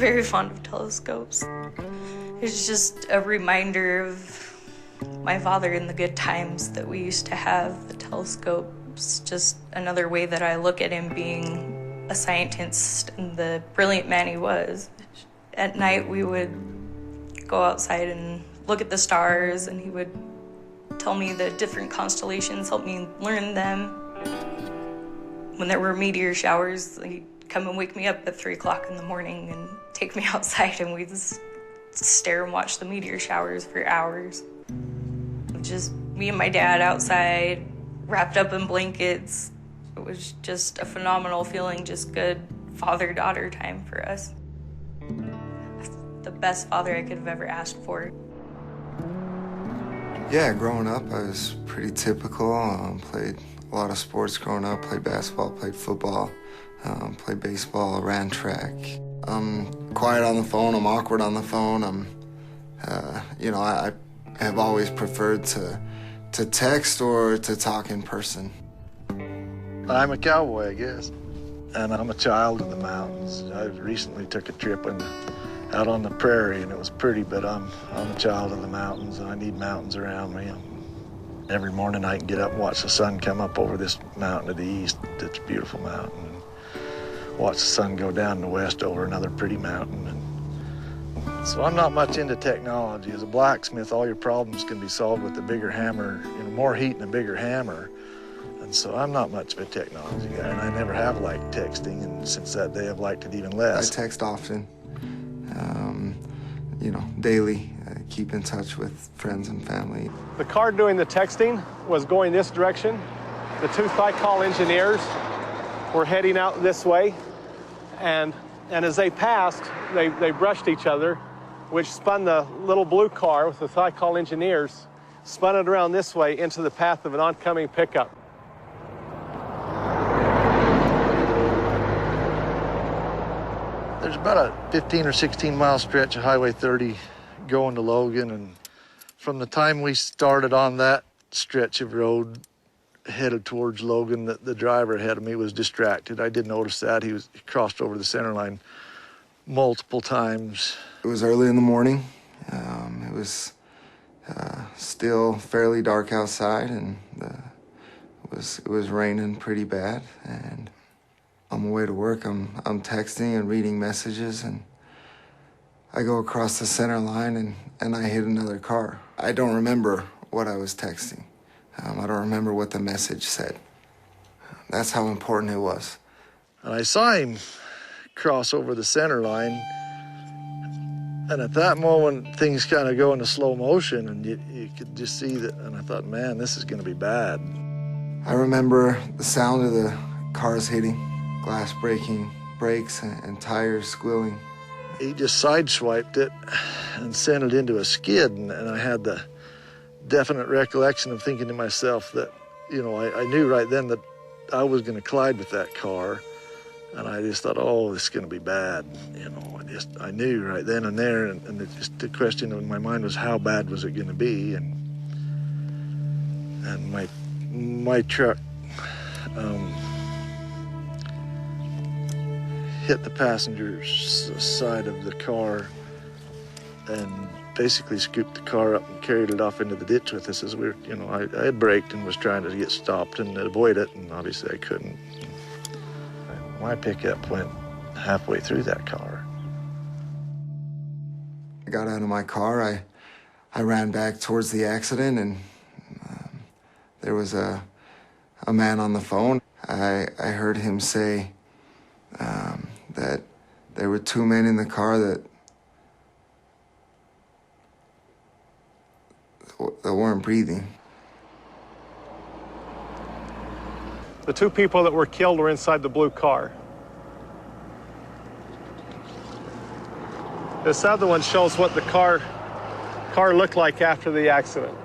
very fond of telescopes. It's just a reminder of my father and the good times that we used to have. The telescope's just another way that I look at him being a scientist and the brilliant man he was. At night we would go outside and look at the stars, and he would tell me the different constellations, help me learn them. When there were meteor showers, he'd come and wake me up at 3 o'clock in the morning and take me outside, and we'd just stare and watch the meteor showers for hours. Just me and my dad outside, wrapped up in blankets. It was just a phenomenal feeling, just good father-daughter time for us. The best father I could have ever asked for. Yeah, growing up, I was pretty typical. Played a lot of sports growing up, played basketball, played football, played baseball, ran track. I'm quiet on the phone, I'm awkward on the phone. I have always preferred to text or to talk in person. I'm a cowboy, I guess, and I'm a child of the mountains. I recently took a trip out on the prairie, and it was pretty, but I'm a child of the mountains, and I need mountains around me. Every morning I can get up and watch the sun come up over this mountain to the east. It's a beautiful mountain. And watch the sun go down in the west over another pretty mountain. And so I'm not much into technology. As a blacksmith, all your problems can be solved with a bigger hammer, more heat and a bigger hammer. And so I'm not much of a technology guy, and I never have liked texting, and since that day I've liked it even less. I text often, daily. I keep in touch with friends and family. The car doing the texting was going this direction. The two Thiokol engineers were heading out this way, and as they passed, they brushed each other, which spun the little blue car with the Thiokol engineers, spun it around this way into the path of an oncoming pickup. There's about a 15 or 16 mile stretch of Highway 30 going to Logan, and from the time we started on that stretch of road headed towards Logan, the driver ahead of me was distracted. I did notice that. He crossed over the center line multiple times. It was early in the morning. It was still fairly dark outside, and it was raining pretty bad. And on my way to work, I'm texting and reading messages, and I go across the center line and I hit another car. I don't remember what I was texting. I don't remember what the message said. That's how important it was. And I saw him cross over the center line, and at that moment, things kind of go into slow motion, and you could just see that, and I thought, man, this is gonna be bad. I remember the sound of the cars hitting, glass breaking, brakes and tires squealing. He just sideswiped it and sent it into a skid, and I had the definite recollection of thinking to myself that, I knew right then that I was going to collide with that car, and I just thought, oh, this is going to be bad. I knew right then and there, and the question in my mind was, how bad was it going to be? And my truck hit the passenger's side of the car and basically scooped the car up and carried it off into the ditch with us as we were, I had braked and was trying to get stopped and avoid it, and obviously I couldn't. My pickup went halfway through that car. I got out of my car, I ran back towards the accident, and there was a man on the phone. I heard him say that there were two men in the car that weren't breathing. The two people that were killed were inside the blue car. This other one shows what the car looked like after the accident.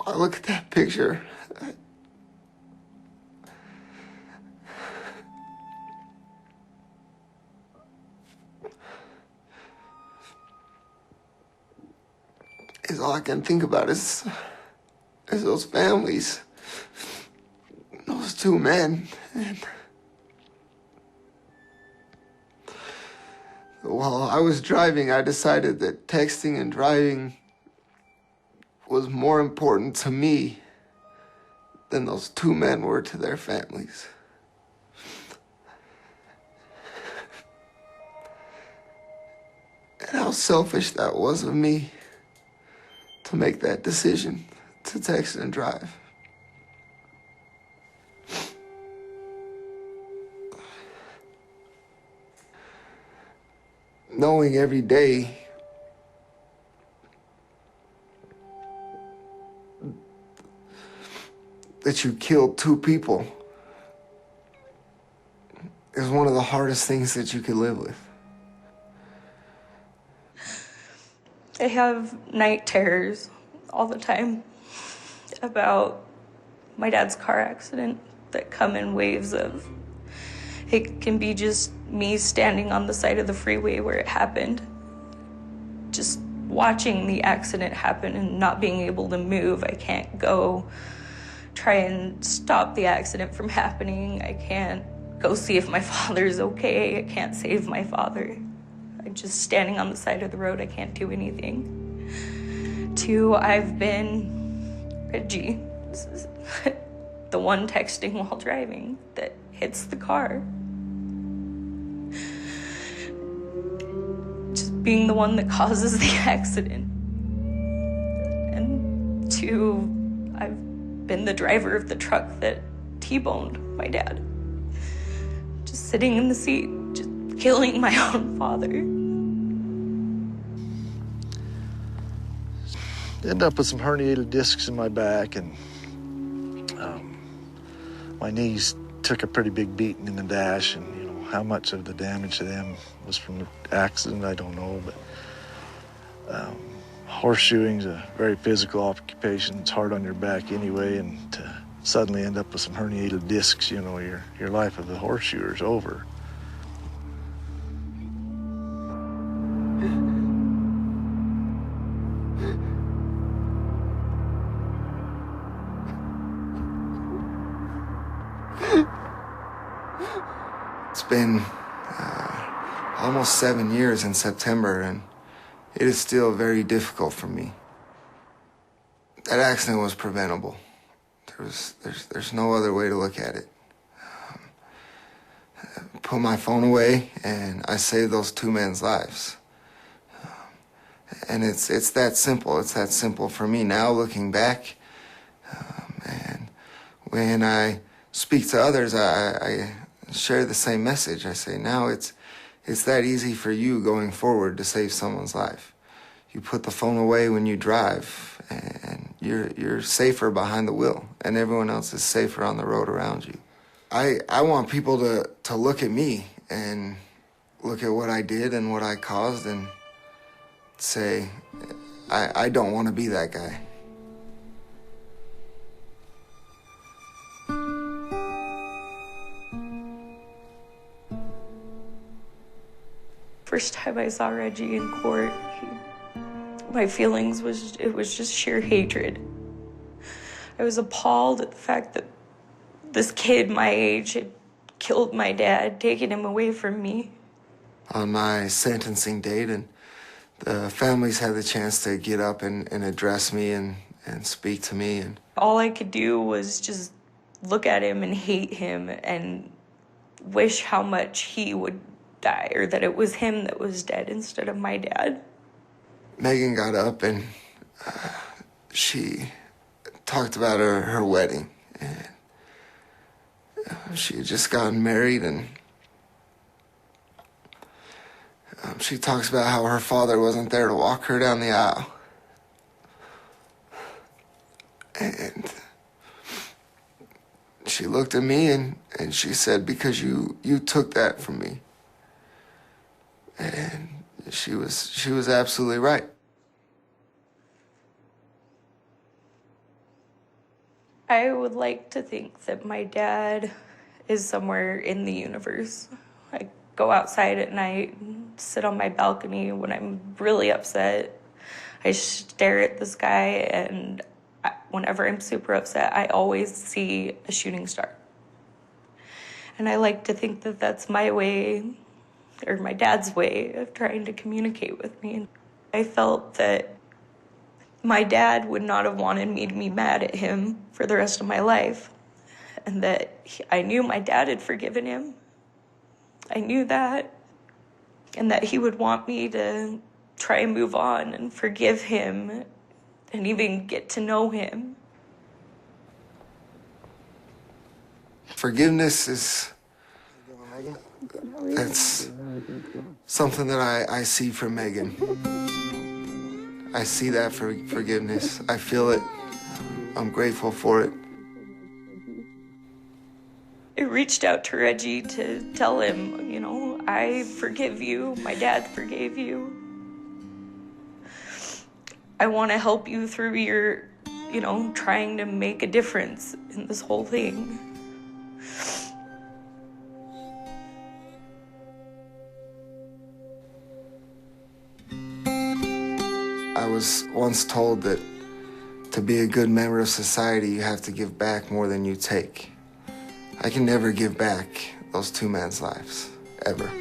I look at that picture, all I can think about is those families, those two men. And while I was driving, I decided that texting and driving was more important to me than those two men were to their families. And how selfish that was of me to make that decision to text and drive. Knowing every day that you killed two people is one of the hardest things that you could live with. I have night terrors all the time about my dad's car accident that come in waves of, it can be just me standing on the side of the freeway where it happened, just watching the accident happen and not being able to move. I can't go try and stop the accident from happening. I can't go see if my father's okay. I can't save my father. I'm just standing on the side of the road. I can't do anything. Two, I've been Reggie, the one texting while driving that hits the car. Just being the one that causes the accident. And two, I've been the driver of the truck that T-boned my dad. Just sitting in the seat, just killing my own father. Ended up with some herniated discs in my back, and my knees took a pretty big beating in the dash, and you know how much of the damage to them was from the accident, I don't know, but horseshoeing's a very physical occupation. It's hard on your back anyway, and to suddenly end up with some herniated discs, you know, your life of the horseshoer is over. It's been almost 7 years in September, and it is still very difficult for me. That accident was preventable. There's no other way to look at it. Put my phone away, and I saved those two men's lives. And it's that simple. It's that simple for me now, looking back. And when I speak to others, I share the same message. I say, now it's that easy for you going forward to save someone's life. You put the phone away when you drive, and you're safer behind the wheel, and everyone else is safer on the road around you. I want people to look at me and look at what I did and what I caused and say, I don't want to be that guy. First time I saw Reggie in court, my feelings was just sheer hatred. I was appalled at the fact that this kid my age had killed my dad, taken him away from me. On my sentencing date, and the families had the chance to get up and address me and speak to me. And all I could do was just look at him and hate him and wish how much he would die, or that it was him that was dead instead of my dad. Megan got up and she talked about her wedding. And she had just gotten married, and she talks about how her father wasn't there to walk her down the aisle. And she looked at me and she said, because you took that from me. And she was absolutely right. I would like to think that my dad is somewhere in the universe. I go outside at night and sit on my balcony when I'm really upset. I stare at the sky, and whenever I'm super upset, I always see a shooting star. And I like to think that that's my way, or my dad's way, of trying to communicate with me. I felt that my dad would not have wanted me to be mad at him for the rest of my life, and that I knew my dad had forgiven him. I knew that, and that he would want me to try and move on and forgive him and even get to know him. Forgiveness is, that's something that I see from Megan. I see that for forgiveness. I feel it. I'm grateful for it. I reached out to Reggie to tell him, you know, I forgive you. My dad forgave you. I want to help you through your, you know, trying to make a difference in this whole thing. I was once told that to be a good member of society, you have to give back more than you take. I can never give back those two men's lives, ever.